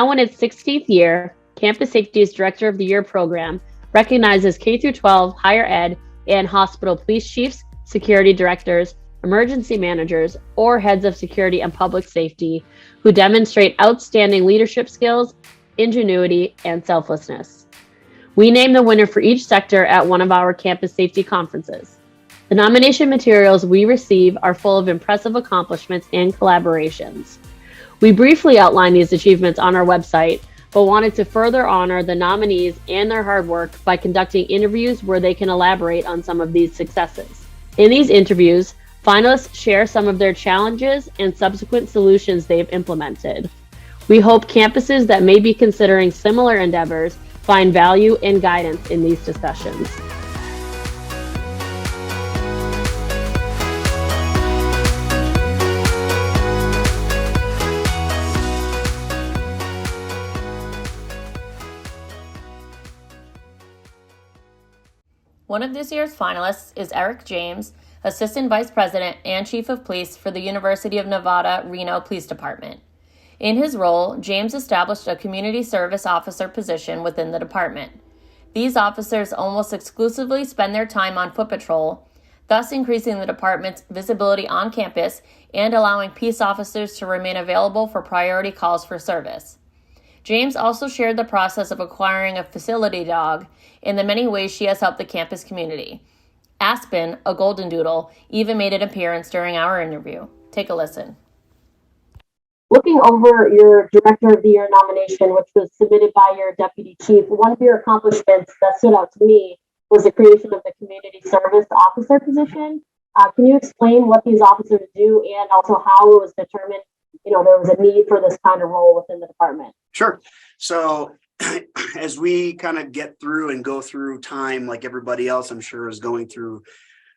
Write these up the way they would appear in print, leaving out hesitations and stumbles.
Now in its 16th year, Campus Safety's Director of the Year program recognizes K-12 higher ed and hospital police chiefs, security directors, emergency managers, or heads of security and public safety who demonstrate outstanding leadership skills, ingenuity, and selflessness. We name the winner for each sector at one of our campus safety conferences. The nomination materials we receive are full of impressive accomplishments and collaborations. We briefly outline these achievements on our website, but wanted to further honor the nominees and their hard work by conducting interviews where they can elaborate on some of these successes. In these interviews, finalists share some of their challenges and subsequent solutions they've implemented. We hope campuses that may be considering similar endeavors find value and guidance in these discussions. One of this year's finalists is Eric James, Assistant Vice President and Chief of Police for the University of Nevada, Reno Police Department. In his role, James established a community service officer position within the department. These officers almost exclusively spend their time on foot patrol, thus increasing the department's visibility on campus and allowing peace officers to remain available for priority calls for service. James also shared the process of acquiring a facility dog and the many ways she has helped the campus community. Aspen, a golden doodle, even made an appearance during our interview. Take a listen. Looking over your Director of the Year nomination, which was submitted by your Deputy Chief, one of your accomplishments that stood out to me was the creation of the Community Service Officer position. Can you explain what these officers do and also how it was determined, there was a need for this kind of role within the department? Sure. So as we kind of get through and go through time, like everybody else, I'm sure, is going through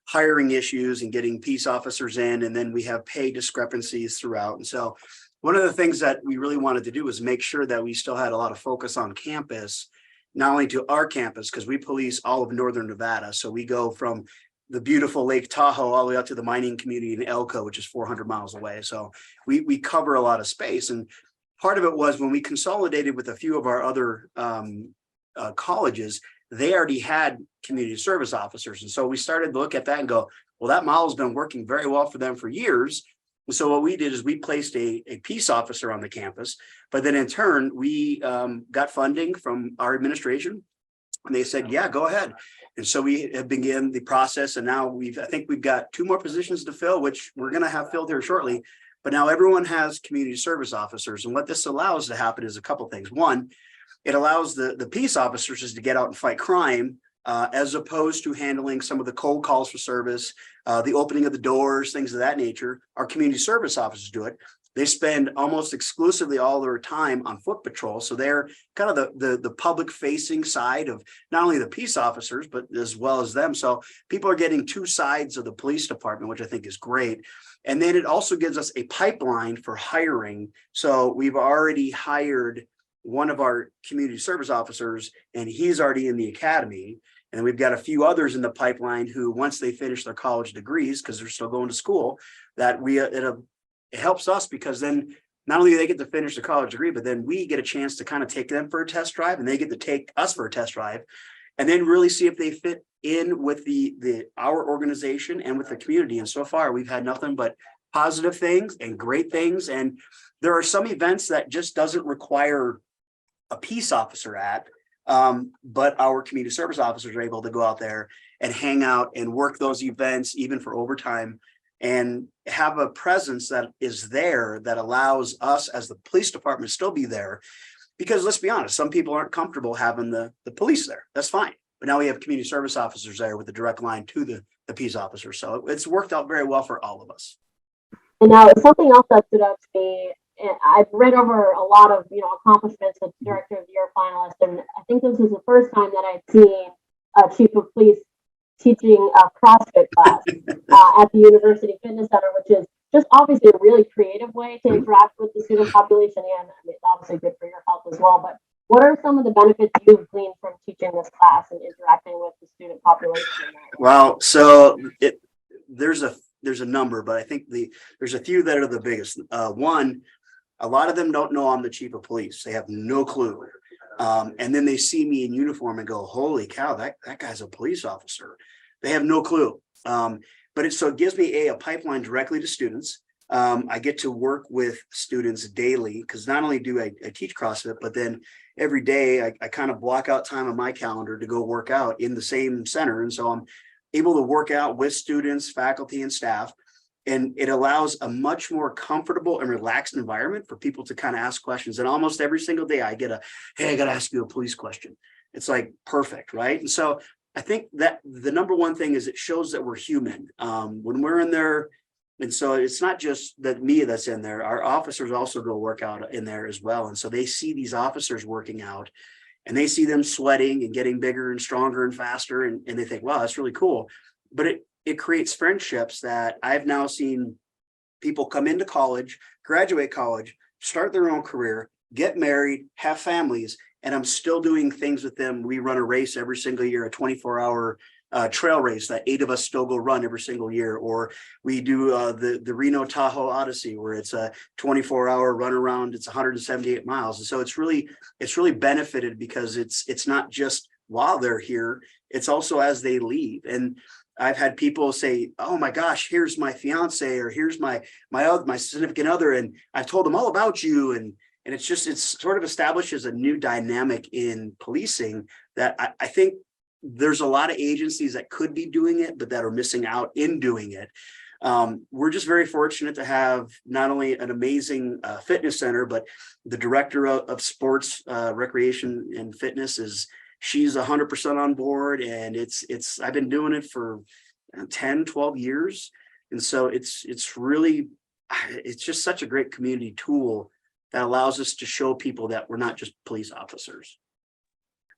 hiring issues and getting peace officers in, and then we have pay discrepancies throughout. And so one of the things that we really wanted to do was make sure that we still had a lot of focus on campus, not only to our campus, because we police all of Northern Nevada. So we go from the beautiful Lake Tahoe all the way up to the mining community in Elko, which is 400 miles away. So we cover a lot of space. And part of it was when we consolidated with a few of our other colleges, they already had community service officers. And so we started to look at that and go, well, that model's been working very well for them for years. And so what we did is we placed a peace officer on the campus, but then in turn, we got funding from our administration and they said, yeah, go ahead. And so we have begun the process. And now I think we've got 2 more positions to fill, which we're going to have filled here shortly. But now everyone has community service officers. And what this allows to happen is a couple of things. One, it allows the peace officers to get out and fight crime, as opposed to handling some of the cold calls for service, the opening of the doors, things of that nature. Our community service officers do it. They spend almost exclusively all their time on foot patrol. So they're kind of the public facing side of not only the peace officers, but as well as them. So people are getting 2 sides of the police department, which I think is great. And then it also gives us a pipeline for hiring. So we've already hired one of our community service officers, and he's already in the academy. And we've got a few others in the pipeline who, once they finish their college degrees, because they're still going to school, that it helps us because then not only do they get to finish the college degree, but then we get a chance to kind of take them for a test drive, and they get to take us for a test drive, and then really see if they fit in with our organization and with the community. And so far, we've had nothing but positive things and great things. And there are some events that just doesn't require a peace officer at, but our community service officers are able to go out there and hang out and work those events, even for overtime, and have a presence that is there that allows us as the police department to still be there. Because let's be honest, some people aren't comfortable having the police there. That's fine. But now we have community service officers there with a direct line to the peace officers. So it's worked out very well for all of us. And now something else that stood out to me, and I've read over a lot of accomplishments of Director of the Year finalists, and I think this is the first time that I've seen a chief of police teaching a CrossFit class at the University Fitness Center, which is just obviously a really creative way to interact with the student population, and it's obviously good for your health as well. But what are some of the benefits you've gleaned from teaching this class and interacting with the student population? Well, so there's a number, but I think there's a few that are the biggest. One, A lot of them don't know I'm the chief of police. They have no clue. And then they see me in uniform and go, holy cow, that guy's a police officer. They have no clue. But it gives me a pipeline directly to students. I get to work with students daily because not only do I teach CrossFit, but then every day I kind of block out time on my calendar to go work out in the same center. And so I'm able to work out with students, faculty, and staff. And it allows a much more comfortable and relaxed environment for people to kind of ask questions. And almost every single day I get hey, I got to ask you a police question. It's like perfect, right? And so I think that the number one thing is it shows that we're human when we're in there. And so it's not just that me that's in there. Our officers also go work out in there as well. And so they see these officers working out and they see them sweating and getting bigger and stronger and faster. And they think, wow, that's really cool. But it creates friendships that I've now seen people come into college, graduate college, start their own career, get married, have families, and I'm still doing things with them. We run a race every single year, a 24-hour trail race that 8 of us still go run every single year. Or we do the Reno Tahoe Odyssey, where it's a 24-hour run around. It's 178 miles. And so it's really benefited because it's not just while they're here, it's also as they leave. And I've had people say, oh my gosh, here's my fiance, or here's my significant other. And I've told them all about you. And it's sort of establishes a new dynamic in policing that I think there's a lot of agencies that could be doing it, but that are missing out in doing it. We're just very fortunate to have not only an amazing fitness center, but the director of sports, recreation and fitness she's 100% on board. And I've been doing it for 10, 12 years. And so it's just such a great community tool that allows us to show people that we're not just police officers.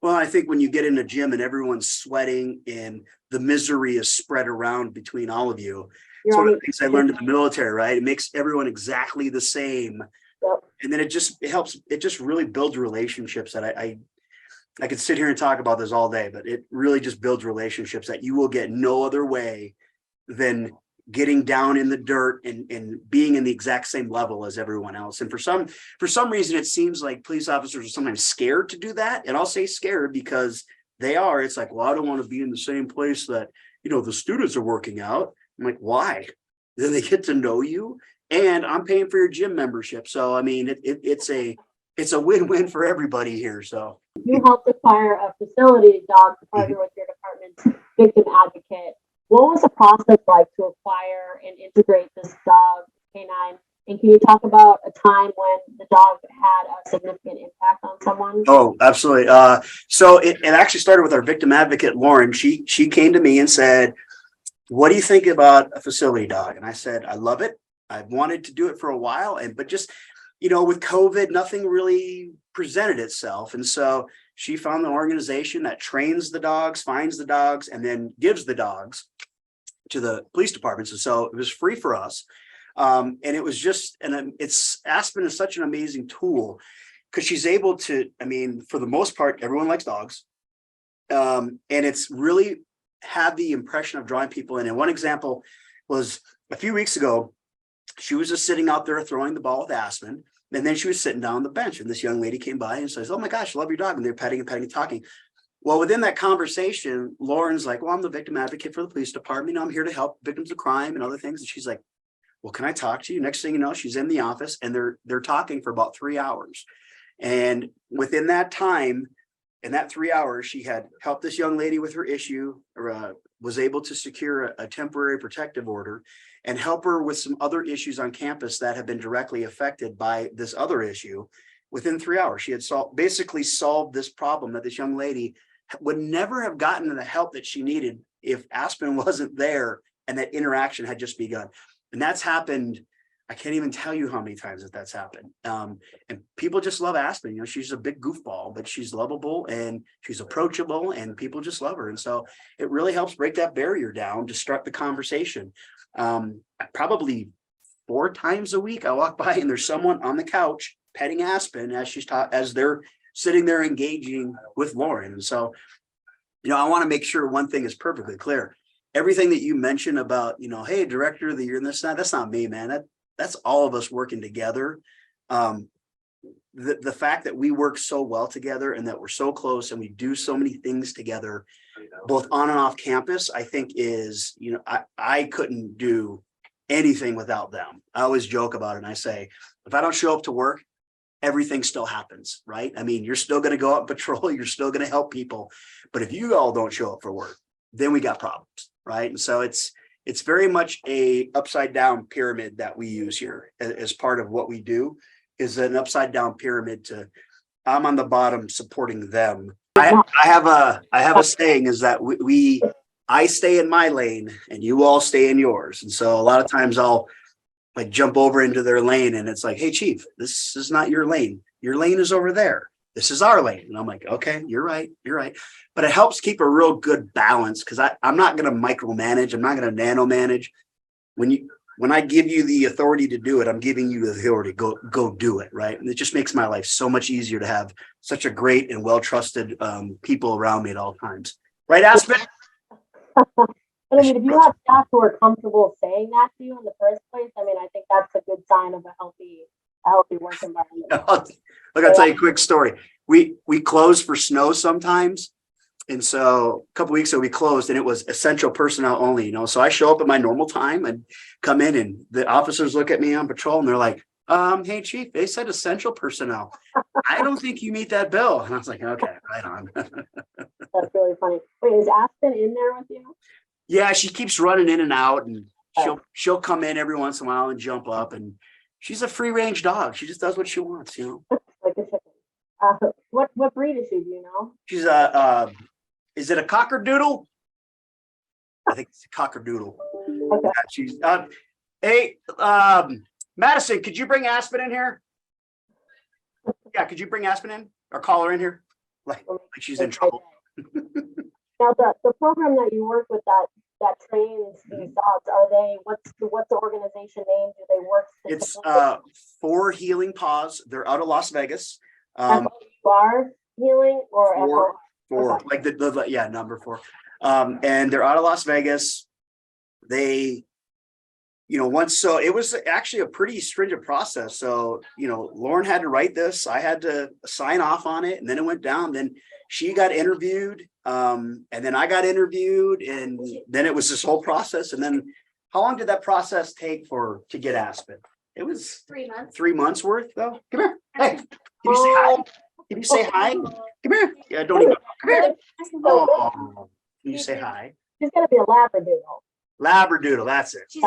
Well, I think when you get in a gym and everyone's sweating and the misery is spread around between all of you, it's one of the things I learned in the military, right? It makes everyone exactly the same. Yep. And then it just really builds relationships that I could sit here and talk about this all day, but it really just builds relationships that you will get no other way than getting down in the dirt and being in the exact same level as everyone else. And for some reason, it seems like police officers are sometimes scared to do that. And I'll say scared because they are. It's like, well, I don't want to be in the same place that, the students are working out. I'm like, why? Then they get to know you, and I'm paying for your gym membership. So, I mean, it's a win-win for everybody here. So you helped acquire a facility dog to partner with your department's victim advocate. What was the process like to acquire and integrate this dog canine? And can you talk about a time when the dog had a significant impact on someone? Oh, absolutely. So it actually started with our victim advocate, Lauren. She came to me and said, what do you think about a facility dog? And I said, I love it. I've wanted to do it for a while, but just, with COVID, nothing really presented itself. And so she found an organization that trains the dogs, finds the dogs, and then gives the dogs to the police departments. And so it was free for us. And it was Aspen is such an amazing tool because she's able to, for the most part, everyone likes dogs. And it's really had the impression of drawing people in. And one example was a few weeks ago, she was just sitting out there throwing the ball with Aspen. And then she was sitting down on the bench, and this young lady came by and says, oh my gosh, I love your dog. And they're petting and talking. Well, within that conversation, Lauren's like, well, I'm the victim advocate for the police department. I'm here to help victims of crime and other things. And she's like, well, can I talk to you? Next thing you know, she's in the office, and they're talking for about 3 hours. And within that time, in that 3 hours, she had helped this young lady with her issue, or was able to secure a temporary protective order and help her with some other issues on campus that have been directly affected by this other issue. Within 3 hours, she had basically solved this problem that this young lady would never have gotten the help that she needed if Aspen wasn't there and that interaction had just begun. And that's happened. I can't even tell you how many times that's happened. And people just love Aspen. She's a big goofball, but she's lovable and she's approachable, and people just love her. And so it really helps break that barrier down to start the conversation. Probably 4 times a week, I walk by and there's someone on the couch petting Aspen as they're sitting there engaging with Lauren. And so, I want to make sure one thing is perfectly clear. Everything that you mentioned about, hey, director of the year and this, that's not me, man. That's all of us working together The fact that we work so well together and that we're so close and we do so many things together, both on and off campus, I think is, I couldn't do anything without them. I always joke about it and I say, if I don't show up to work, everything still happens, right? I mean, you're still going to go out and patrol, you're still going to help people. But if you all don't show up for work, then we got problems, right? And so it's very much a upside down pyramid that we use here as part of what we do, is an upside down pyramid to, I'm on the bottom supporting them. I have a saying is that I stay in my lane and you all stay in yours. And so a lot of times I'll like jump over into their lane and it's like, hey chief, this is not your lane. Your lane is over there. This is our lane. And I'm like, okay, you're right. But it helps keep a real good balance because I'm not going to micromanage. I'm not going to nano manage. When I give you the authority to do it, I'm giving you the authority to go do it, right? And it just makes my life so much easier to have such a great and well-trusted people around me at all times. Right, Aspen? But I mean, if you have staff who are comfortable saying that to you in the first place, I mean, I think that's a good sign of a healthy work environment. Look, I'll tell you a quick story. We close for snow sometimes. And so a couple weeks ago we closed and it was essential personnel only, so I show up at my normal time and come in and the officers look at me on patrol and they're like, hey chief, they said essential personnel. I don't think you meet that bill. And I was like, okay, right on. That's really funny. Wait, is Aspen in there with you? Yeah, she keeps running in and out and she'll come in every once in a while and jump up, and she's a free range dog. She just does what she wants, Like a chicken. What breed is she, do you know? She's is it a cockerdoodle? I think it's a cockerdoodle. Okay. Yeah, she's hey, Madison, could you bring Aspen in here? Yeah, could you bring Aspen in or call her in here? Like she's in trouble. Now the program that you work with that trains these dogs, are they, what's the organization name? Do they work? It's For Healing Paws. They're out of Las Vegas. Bar healing or four, like the number 4. And they're out of Las Vegas. They, so it was actually a pretty stringent process. So, Lauren had to write this, I had to sign off on it, and then it went down. Then she got interviewed, and then I got interviewed, and then it was this whole process. And then how long did that process take to get Aspen? It was 3 months. 3 months worth though. Come here. Hey, can you say hi? Can you say hi? Come here. Yeah, don't even come here. Oh, can you say hi? She's gonna be a Labradoodle. Labradoodle, that's it. She's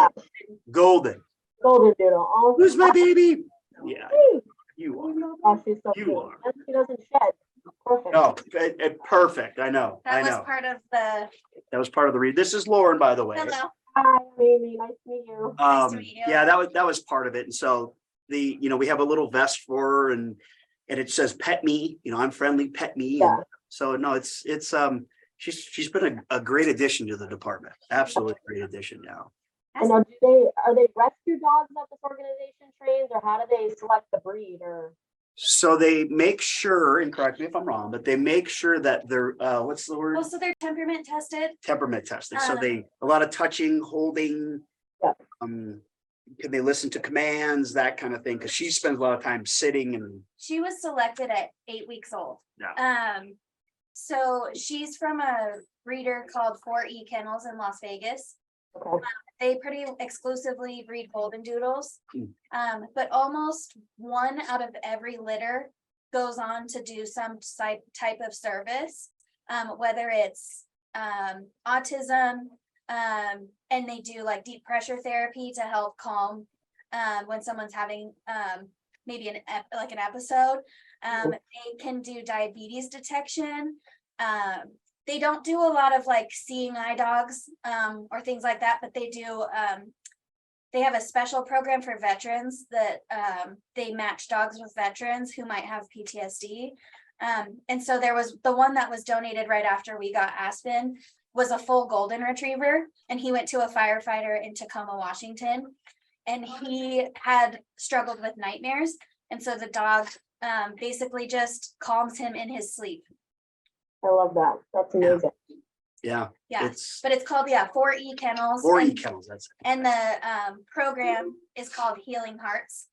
Golden. Golden Doodle. Oh, Who's my baby? Yeah, you are. oh, she's so You cute. are. And she doesn't shed. Perfect. No, perfect. I know. that was part of the. That was part of the read. This is Lauren, by the way. Hello. Hi, Amy. Nice to meet you. Nice to meet you. Yeah, that was part of it. And so we have a little vest for her, and it says "Pet Me." I'm friendly. Pet me. Yeah. And so no, it's she's been a great addition to the department. Absolutely great addition now. And are they rescue dogs that this organization trains, or how do they select the breed? Or So they make sure, and correct me if I'm wrong, but they make sure that they're what's the word? Oh, so they're temperament tested. Temperament tested. So a lot of touching, holding. Yeah. Can they listen to commands, that kind of thing? Because she spends a lot of time sitting and. She was selected at 8 weeks old. Yeah. So she's from a breeder called 4E Kennels in Las Vegas. okay. They pretty exclusively breed golden doodles. But almost 1 out of every litter goes on to do some type of service, whether it's autism, and they do like deep pressure therapy to help calm when someone's having maybe an episode. They can do diabetes detection. They don't do a lot of like seeing eye dogs or things like that, but they do. They have a special program for veterans that they match dogs with veterans who might have PTSD. And so there was the one that was donated right after we got Aspen was a full golden retriever, and he went to a firefighter in Tacoma, Washington, and he had struggled with nightmares. And so the dog basically just calms him in his sleep. I love that. That's amazing. Yeah. Yeah. But it's called 4E Kennels. 4E Kennels. That's it. And the program is called Healing Hearts.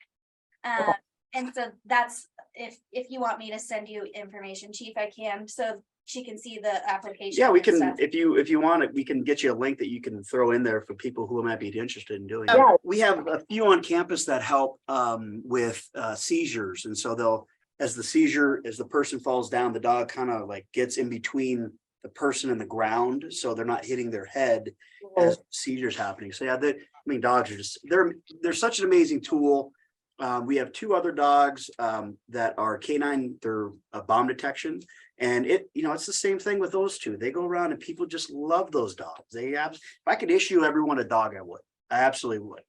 And so that's, if you want me to send you information, chief, I can, so she can see the application. Yeah, we and can, stuff. if you want it, we can get you a link that you can throw in there for people who might be interested in doing it. Yeah. We have a few on campus that help with seizures. And so as the person falls down, the dog kind of like gets in between the person and the ground. So they're not hitting their head as seizures happening. So yeah, dogs are just, they're such an amazing tool. We have 2 other dogs that are canine, they're bomb detection. And it's the same thing with those 2. They go around and people just love those dogs. If I could issue everyone a dog, I would. I absolutely would.